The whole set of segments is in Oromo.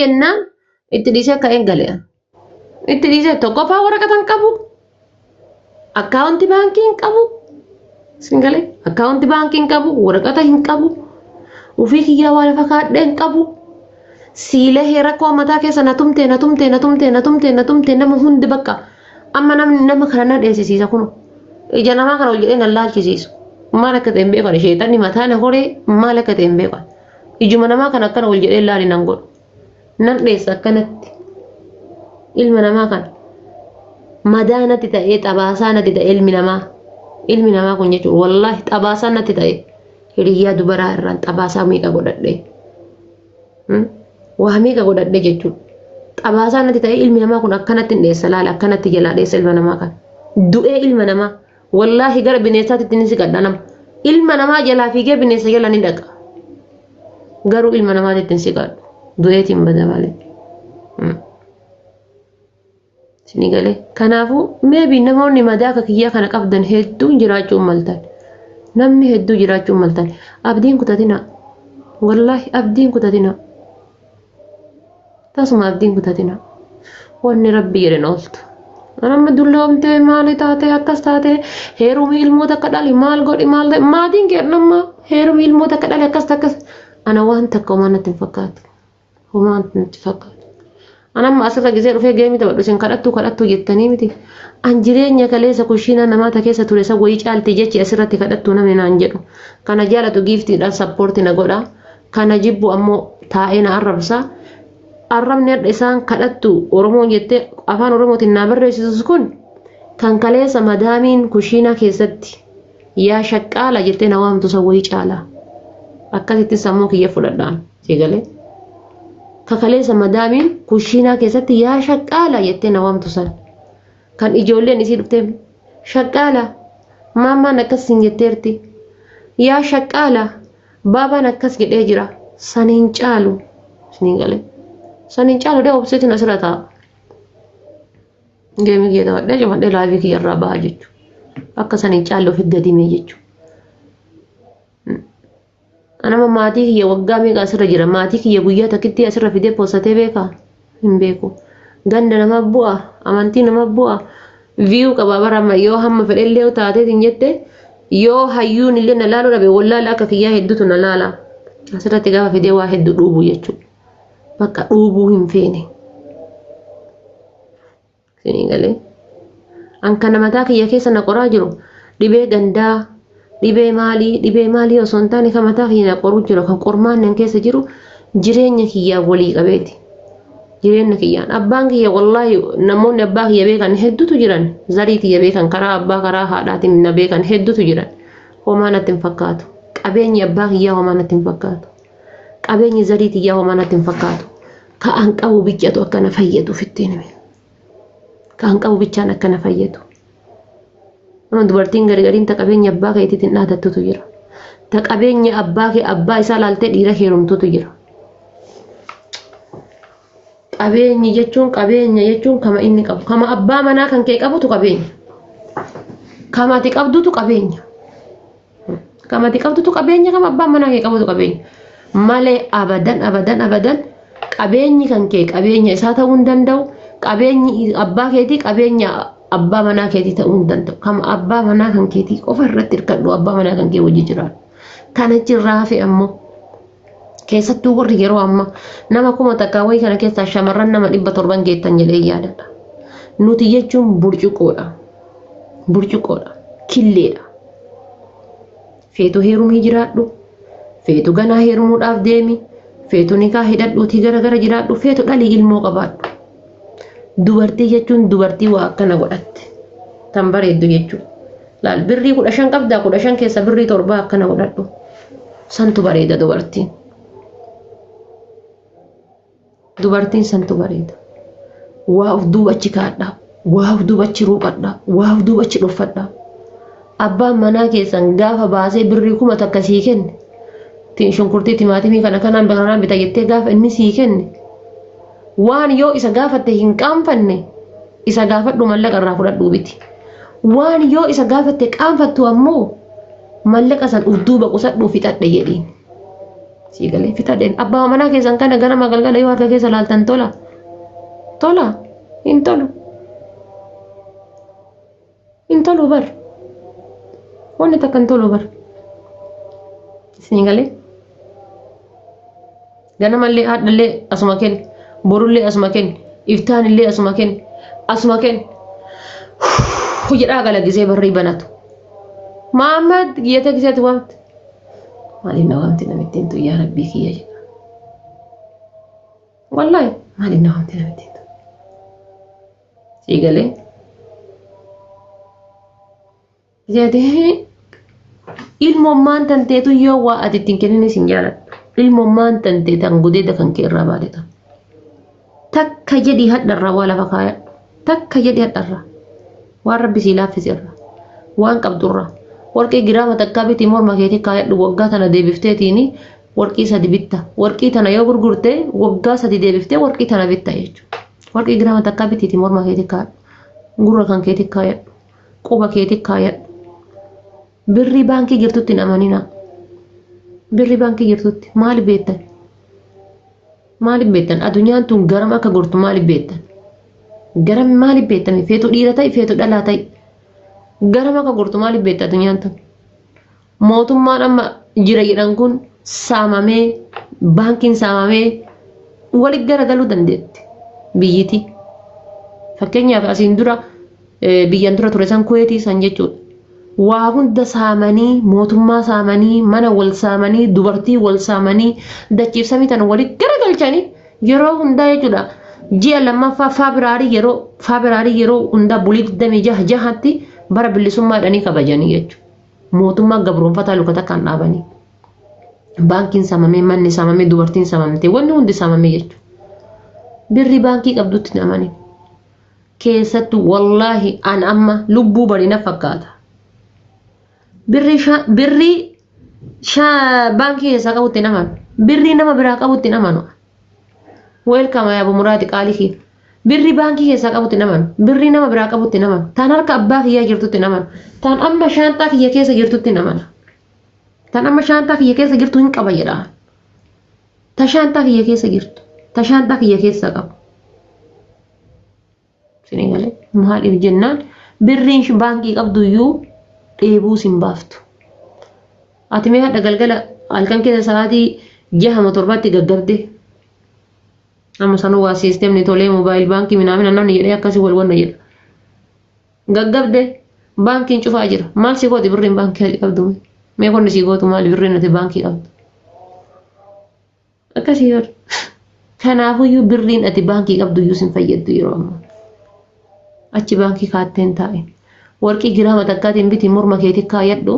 jennaan itti dhiisee akka eeggale. Itti dhiisee tokkoffaa waraqata hin qabu. Akkaawunti baankii hin qabu. Singalee akkaawunti baankii hin qabu. Waraqata hin qabu. Ufii kiyyaa waan fakkaadhee hin qabu. Siilee heera koo mataa keessa na tumtee nama hundi bakka amma nama kana na dheessisiisa kun ija namaa kana ol jedhee na laalchisiisu. Maal akka ta'e hin beekan sheexanni mataa na horee maal akka ta'e hin beekan. Ijuma namaa kana akkana ol jedhee laali nan godhu. Nan dheessa akkanatti. Ilma namaa kana madaa natti ta'ee xabaasaa natti ta'e ilmi namaa kun jechuudha wallaahi xabaasaa natti ta'e hiriyyaa dubaraa irraan xabaasaa miiqa godhadhee waa miiqa godhadhee jechuudha xabaasaa natti ta'e ilmi namaa kun akkanatti hin dheessa laala akkanatti jalaa dheessa ilma namaa kana du'ee ilma namaa wallaahi gara bineensaatti ni siqadha nama ilma namaa jalaa fiigee bineensa jala ni dhaqa garuu ilma namaatti hin siqadhu du'eetiin bada malee. Sinigale kanaafuu maybe namoonni madaa akka kiyyaa kana qabdan hedduun jiraachuun maltan namni hedduu jiraachuun maltan abdiin kutatina wallaahi abdiin kutatina tasuma abdiin kutatina wanni rabbi jedhan ooltu anamma dulloomtee maali taatee akkas taatee heerumii ilmoota akka dhali maal godhi maal maatiin keernamma heerumii ilmoota akka dhali akkas ana waan takka homaa natti hin fakkaatu homaa natti fakkaatu. Anamma asirra gisee dhufee geemii taphadhu isin kadhattuu jettanii miti. An jireenya kaleessa kushiina namaata keessa ture isa wayii caalti jechi asirratti kadhattuu namni naan jedhu. Kana jaalatu giiftiidhaan sappoorti na godha. Kana jibbu ammoo taa'ee na arrabsa. Arrabni hadha isaan kadhattu Oromoon jettee afaan Oromootiin na barreessisus kun kan kaleessa madaamiin kushiina keessatti yaa shaqqaala jettee na waamtu isa wayii caala. Akkasitti sammuu kiyya fudhadhaan siigalee. Kakaleessa madaamiin kushiinaa keessatti yaa shaqqaala jettee na waamtu san kan ijoolleen isii dhuftee shaqqaala maammaan akkas hin jetteerti yaa shaqqaala baabaan akkas jedhee jira saniin caalu saniin caalu dee obseetiin asirra taa'a geemii kiyya taphadhee cufadhee laayivii kiyya irraa ba'a jechuudha akka saniin caallu ofi gadimee jechuudha. Anama maatii kiyya waggaa meeqa asirra jira maatii kiyya guyyaa takkitti asirra fidee poosatee beekaa hin beeku ganda nama bu'a amantii nama bu'a viyuu qaba barama yoo hamma fedhellee taateetiin jette yoo hayyuun illee na laaluu dhabe wallaala akka kiyyaa hedduutu na laala asirratti gaafa fidee waa hedduu dhuubuu jechuudha bakka dhuubuu hin feene sinii galee an kana mataa kiyya keessa na qoraa jiru dhibee gandaa dhibee maalii osoo hin taane kan mataa kiyya qoruu jiru kan qormaannan keessa jiru jireenya kiyyaa walii qabeeti jireenya kiyyaan abbaan kiyya wallaahi namoonni abbaa kiyya beekan hedduutu jiran zarii kiyya beekan karaa abbaa karaa haadhaatiin na beekan hedduutu jiran homaa natti hin fakkaatu qabeenyi abbaa kiyyaa homaa natti hin fakkaatu qabeenyi zarii kiyyaa homaa natti hin fakkaatu ka'an qabu bichatu akkana fayyadu fittiin ka'an qabu bichaan akkana fayyadu. Dubartiin gargariin ta qabeenya abbaa keetiitiin dhaatattutu jira. Ta qabeenya abbaa isaa laaltee dhiira heerumtutu jira. Qabeenya jechuun kama inni qabu. Kama abbaa manaa kan kee qabutu qabeenya. Kama ati qabdutu qabeenya. Kama abbaa manaa kee qabutu qabeenya. Malee abadan qabeenyi kan kee qabeenya isaa ta'uu hin danda'u. Qabeenyi abbaa keetii qabeenya abbaa manaa keetii ta'uu hin danda'u. Kama abbaa manaa kan keetii qofa irratti hirkadhu abbaa manaa kan kee wajji jiraatu. Kana jirraa fi ammoo keessattuu warri yeroo amma nama kuma takkaa wayii kana keessaa shamarran nama 700 geettan jedhee yaadadha. Nuti jechuun burcuqoodha, killeedha. Feetu heerumii jiraadhu, feetu ganaa heerumuudhaaf deemi, feetu nikaa hidhadhuutii gara jiraadhu, feetu dhalii ilmoo qabaadhu. Dubartii jechuun dubartii waa akkana godhatte tan bareeddu jechuudha. Laal birrii 15 qabdaa 15 keessa birrii 7 akkana godhadhu. Santu bareeda dubartiin. Dubartiin santu bareeda. Waa of duubachi kaadhaa, waa of duubachi ruuqadhaa, waa of duubachi dhuffadhaa. Abbaan manaa keessan gaafa baasee birrii 1000 takka sii kenne. Shunkurtii timaatimii kanaan bita jettee gaafa inni sii kenne. Waan yoo isa gaafatte hin qaanfanne isa gaafadhu mallaqa irraa fudhadhuu biti. Waan yoo isa gaafatte qaanfattu ammoo mallaqa san uf duuba qusadhuu fixadhe jedhiin. Siigalee fitadheen abbaa manaa keessan kana ganama galgala yoo harka keessa laaltan tola hin tolu bar wanni takka hin tolu bar siigalee ganamallee haadhallee asuma kenni borullee asuma kenni iftaanillee asuma kenni jedhaa galagisee barrii banatu Muhammad giyyata giseeti wamti maaliin na wamti namittiin tu yaa rabbii kiyya jedha wallahi maaliin na wamti namittiin tu siigalee jedhee ilmummaan tanteetu yoo waa ati ittiin kenninis hin jaaladhu ilmummaan tantee tan gudeeda kan kee irraa baadeta takka jedhii hadharraa waa lafa kaayadhu takka jedhii hadharraa waan rabbi sii laaffisirra waan qabdurra warqii giraama takkaa biti morma keetii kaayadhu waggaa tana deebifteetiini warqii sadi bitta warqii tana yoo gurgurte waggaa sadi deebiftee warqii tana bitta jechuudha warqii giraama takkaa bitiiti morma keetii kaayadhu gurra kan keetii kaayadhu quba keetii kaayadhu birrii baankii jirtutti hin amanina birrii baankii jirtutti maali beektan addunyaan tun garam akka gortu maali beektan garam maali beektame feetu dhiira ta'e feetu dhalaa ta'e garam akka gortu maali beekta addunyaan tun mootummaan amma jira jedhan kun saamamee baankiin saamamee walitti garagaluu dandeetti biyyiti fakkeenyaaf asiin dura biyyan dura ture san kuweetii san jechuudha waa hunda saamanii mootummaa saamanii mana wal saamanii dubartii wal saamanii dachiifsamii tan walitti garagalchanii yeroo hundaa jechuudha ji'a lammaffaa faabiraarii yeroo hundaa bulii 26 bara bilisummaadhaanii kabajanii jechuudha mootummaa gabroonfataa lukata kan dhaabanii baankiin saamamee manni saamamee dubartiin saamamte wanni hundi saamamee jechuudha birrii baankii qabdutti namanii keessattu wallaahi an amma lubbuu balina fakkaata birrii baankii keessaa qabutti naman birrii nama biraa qabutti namanu welkama yaa muraati qaalii kee birrii baankii keessaa qabutti naman birrii nama biraa qabutti naman taan harka abbaa kiyyaa jirtutti naman taan amma shaantaa kiyya keessa jirtutti namana taan amma shaantaa kiyya keessa jirtu hin qaba jedhaa ta shaantaa kiyya keessa jirtu ta shaantaa kiyya keessa qabu sinigalee maaliif jennaan birriin baankii qabduyyuu dheebuu sin baaftu ati mee hadha galgala halkan keessa sa'aatii 6-7 gaggabde amma sanuu waa siistemni tolee moobaayil baankii minaamina namni jedhee akkasii wal wanna jedha gaggabde baankiin cufaa jira maal si gooti birriin baankii qabdu mee konni si gootu maali birriin ati baankii qabdu akkasii yor kanaafuyyuu birriin ati baankii qabduyyuu sin fayyaddu yeroo ammaa achi baankii kaatteen taa'e warqii giraama takkaatiin biti morma keetii kaayadhu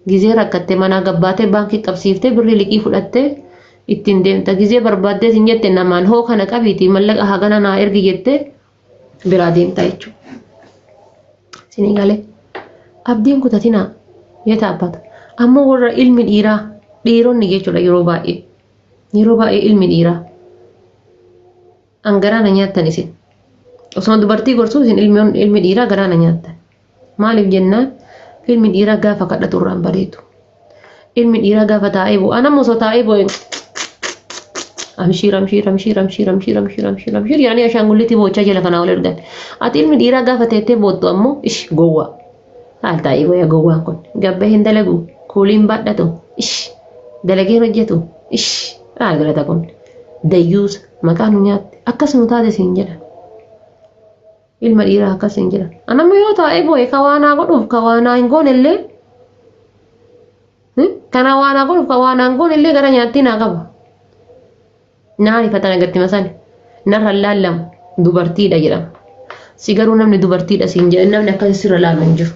gizee rakkatte manaa gabbaatee baankii qabsiiftee birrii liqii fudhattee ittiin deemta gizee barbaaddee sin jette namaan hoo kana qabiiti mallaqa hagana naa ergi jettee biraa deemta jechuudha. Sinii galee abdiin kutatinaa yoo taabbata ammoo warra ilmi dhiiraa dhiironni jechuudha yeroo baay'ee ilmi dhiiraa angaraana nyaattan isin osoo dubartii gorsuu isin ilmi dhiiraa garaana nyaattan maaliif jennaan ilmi dhiiraa gaafa kadhatu irraan bareedu ilmi dhiiraa gaafa taa'ee bu'aa nama osoo taa'ee bu'ee amshir yaani ashaangullitii boochaa jala kanaa ol ergan ati ilmi dhiiraa gaafa teettee boottu ammoo ish gowwaa haal taa'ee bu'ee gowwaan kun gabbee hin dalagu kuuliin baadhatu ish dalageen hojjetu ish haal galata kun dayyuusa maqaan nu nyaatte akkasuma taate siin jedhan ilma dhiiraa akkasiin jedhan anamma yoo taa'ee bu'ee kawaanaa godhuuf kawaanaa hin goonellee kana waanaa godhuuf kawaanaa hin goonellee gara nyaattii naa qaba naani fatan agatti masani narra laallamu dubartiidha jedhama si garuu namni dubartiidha siin jedhan namni akkasii sirra laallan jiru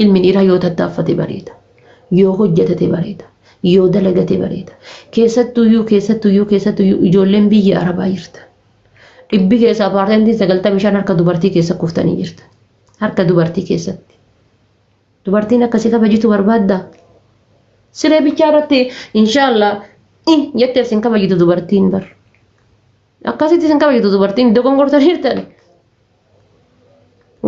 ilmi dhiiraa yoo tattaaffate bareeda yoo hojjetate bareeda yoo dalagate bareeda keessattuyyuu ijoolleen biyya arabaa jirtan dhibbi keessaa paartentiin 95 harka dubartii keessa kuftanii jirtan harka dubartii keessatti dubartiin akkasii kabajitu barbaaddaa siree bichaa irratti inshaallah jettee sin kabajitu dubartiin bar akkasitti sin kabajitu dubartiin dogongortaniirtan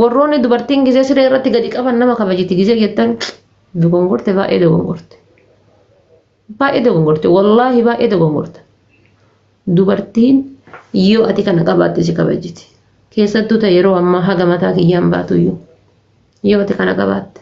warroonni dubartiin gizee siree irratti gadi qaban nama kabajiti gizee jettan dogongorte baay'ee dogongorte baay'ee dogongorte wallaahi baay'ee dogongorte dubartiin yoo ati kana qabaatte si kabajiti keessattuu ta'e yeroo ammaa haga mataa kiyyaan baatuyyuu yoo ati kana qabaatte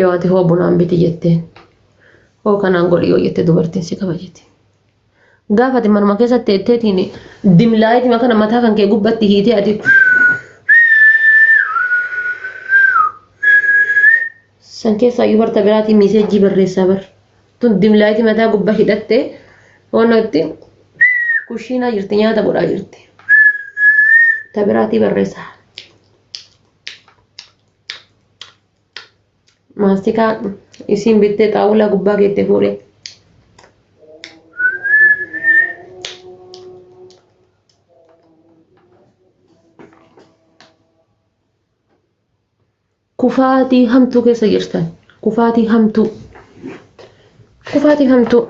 yoo ati hoo bunaan biti jetteen hoo kanaan godhi yoo jette dubartiin si kabajiti gaafa ati manuma keessatti etteetiin dimlaayitima kana mataa kan kee gubbatti hiitee ati san keessaa iyyuu barta biraatii miiseejjii barreessaa bar tun dimlaayitii mataa gubbaa hidhattee hoonatti kushiinaa jirti nyaata godhaa jirti ta biraatii barreessaa maastikaa isiin bittee xaawulaa gubbaa geette fuudhee kufaatii hamtuu keessa jirtan kufaatii hamtuu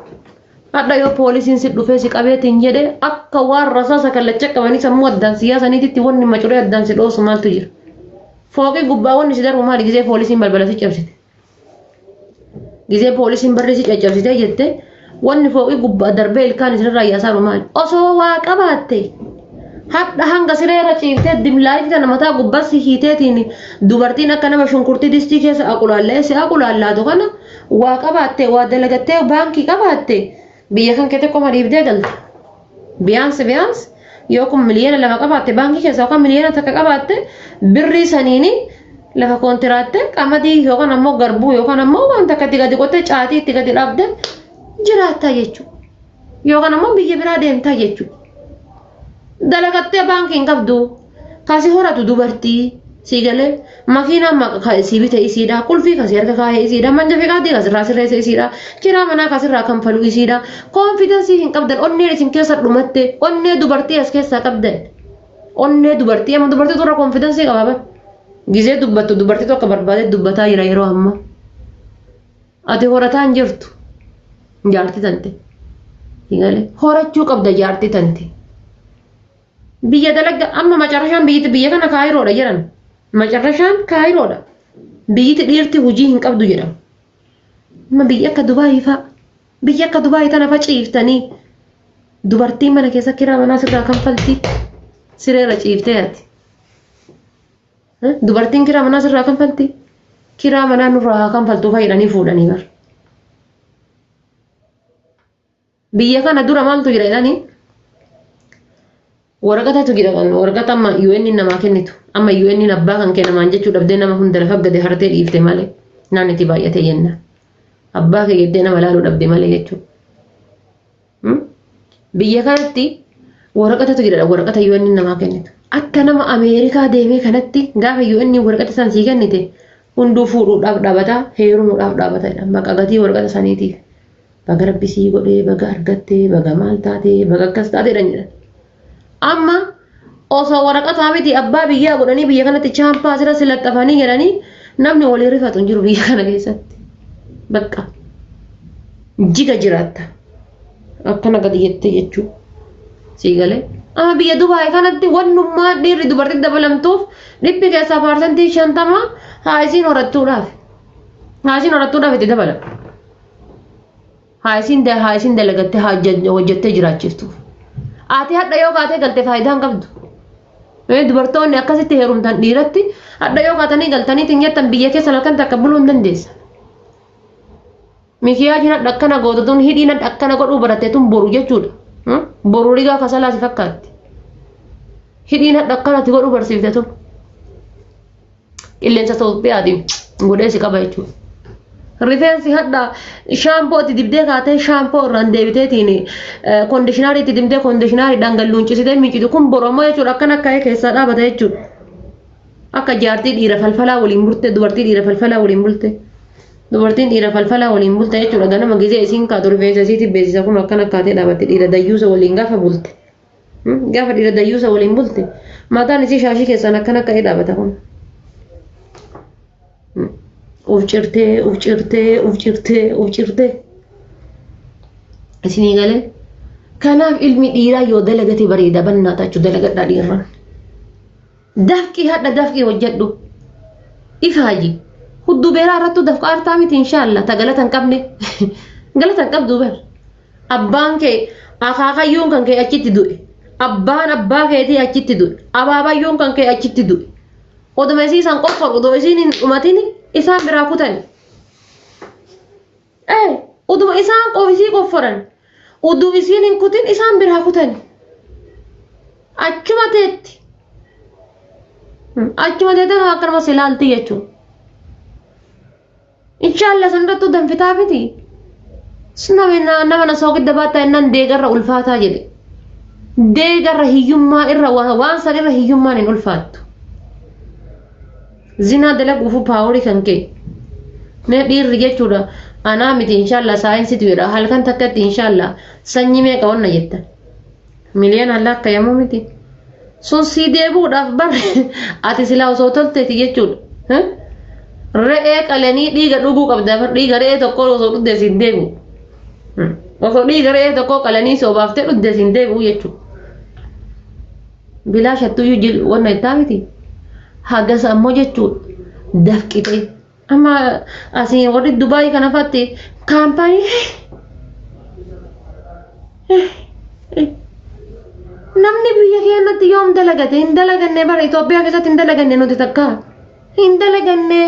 hadha yoo poolisiin si dhufee si qabeetiin jedhe akka waan rasaasa kallacha qabanii sammuu addaan siyaasaniititti wanni macuree addaan si dhoosu maaltu jira fooqii gubbaa wanni si darbu maali gizee poolisiin balbala si cabsite gizee poolisiin barri si caccabsite jette wanni fooqii gubbaa darbee ilkaan isinirraa yaasaa maali osoo waa qabaatte hadda hanga sireera ciiftee dimlaayitii tana mataa gubbaa si hiiteetiin dubartiin akka nama shunkurtii distii keessa aqulaallee si aqulaallaatu kana waa qabaatte waa dalagattee baankii qabaatte biyya kan kee tokko mariibdee galte biyaans yoo kun miliyoona lama qabaatte baankii keessa yookaan miliyoona takka qabaatte birrii saniini lafa koontiraatte qamadii yookaan ammoo garbuu yookaan ammoo waan takka itti gadi qottee caatii itti gadi dhaabde jiraattaa jechuudha yookaan ammoo biyya biraa deemtaa jechuudha. Dalagattee baankiin qabdu kasi horatu dubartii si galee makiinaan maqa si bite isiidha kulfii kasi harka kaayee isiidha manja fiqaadii kasirraa sirreessa isiidha kiraa manaa kasirraa kanfalu isiidha koonfidensii hin qabdan onneen isin keessa dhumatte onnee dubartii as keessaa qabdan onnee dubartii amma dubartii turra koonfidensii qababan gizee dubbattu dubartii tokko barbaadee dubbataa jira yeroo ammaa ati horataan jirtu jaartii tante si galee horachuu qabda jaartii tante. Biyya dalaga amma macarrashaan biyya kana kaayiroodha jedhan macarrashaan kaayiroodha biyyiti dhiirti hojii hin qabdu jedhama amma biyya akka Dubaayii tana faciiftanii dubartiin mana keessa kiraa manaa sirraa kanfalti sireera ciiftee ati dubartiin kiraa manaa sirraa kanfalti kiraa manaa nurraa kanfaltuu fayyadanii fuudhanii bar biyya kana dura maaltu jira jedhanii waraqatatu jira kan waraqata amma UN namaa kennitu amma UN abbaa kan kennamaan jechuu dhabdee nama hunda lafa gadi hartee dhiifte malee naan itti baay'ate yenna abbaa kee jettee nama laaluu dhabde malee jechuudha biyya kanatti waraqatatu jira waraqata UN namaa kennitu akka nama Ameerikaa deemee kanatti gaafa UN waraqata san sii kennite hunduu fuudhuudhaaf dhaabata heerumuudhaaf dhaabata maqaa gatii waraqata saniitiif baga rabbisii godhee baga argattee baga maal taatee baga akkas taateedhaan jedhan amma osoo waraqataa miti abbaa biyyaa godhanii biyya kanatti chaampaa asirra silaxxafanii jedhanii namni walii rifatu hin jiru biyya kana keessatti bakka jiga jiraatta akkana gadi jettee jechuudha sii galee amma biyya Dubaayii kanatti wannummaa dhiirri dubartii dabalamtuuf dhibbi keessaa paarsantii 50 haasiin horattuudhaaf itti dabalama haasiin dalagattee hojjettee jiraachiftuuf. Ati hadha yoo kaatee galte faayidaan qabdu. Dubartoonni akkasitti heerumtan dhiiratti hadha yoo kaatanii galtanii tinyattan biyya keessa halkan takka buluu hin dandeessa. Mikiyaajin hadha akkana gootatuun hidhiin hadha akkana godhuu baratteetun boru jechuudha. Boruu rigaa kasalaa si fakkaatti. Hidhiin hadha akkanatti godhuu barsiifteetun. Qilleensa Itoophiyaatiin godhee si qaba jechuudha. Rifeensi hadha shaampoo itti dibdee kaatee shaampoo irraan deebiteetiin koondishinaarii itti dibdee koondishinaarii dhangalluuncisitee miicitu kun boromoo jechuudha akkan akka keessaa dhaabata jechuudha. Akka jaartii dhiira falfalaa waliin bulte dubartii dhiira falfalaa waliin bulte dubartiin dhiira falfalaa waliin bulte jechuudha ganama gizee isiin kaatu rifeensa isiitti beeksisa kun akkan akkaatee dhaabatti dhiira dayyuusa waliin gaafa bulte gaafa dhiira dayyuusa waliin bulte mataan isii shaashii keessaan akkan akka dhaabata kun. Uf cirtee isinii galee kanaaf ilmi dhiiraa yoo dalagate bareeda bannaata jechuudha dalagadhaa dhiirran dafqii hadha dafqii hojjedhu ifaaji Hudduu beeraa irratti dafqaartaa miti inshaallah ta galatan qabne galatan qabdu bar abbaan kee akaakayyoon kan kee achitti du'e abbaan abbaa keetii achitti du'e abaabayyoon kan kee achitti du'e oduma isiisan qofforu oduma isiin hin dhumatini isaan biraa kutani oduma isaan qofisii qofforan oduu isiin hin kutin isaan biraa kutani achuma teetti akkanuma silaalti jechuun inshaallah sanirrattuu danfitaa miti nama na soogidda baattaa innan deegarra ulfaataa jedhe deegarra hiyyummaa irra waan san irra hiyyummaan hin ulfaattu zinaa dalaguufu paaworii kan kee mee dhiirri jechuudha anaa miti inshaallah saayinsitu jedha halkan takkatti inshaallah sanyii meeqa onna jettan miliyoon Allah akka yemmuu miti sun sii deebuudhaaf bar ati silaa osoo tolteeti jechuudha re'ee qalanii dhiiga dhuguu qabda dhiiga re'ee tokko osoo dhudde siin deebu osoo dhiiga re'ee tokko qalanii soobaaftee dhudde siin deebu jechuudha bilaa shattuyyuu jil wanna ittaa miti hagas ammoo jechuudha dafqite amma asii warri Dubaayii kana fatti kaampaanii namni biyya keenyatti yoom dalagate hin dalaganne bara Itoophiyaa keessatti hin dalaganne nuti takka hin dalaganne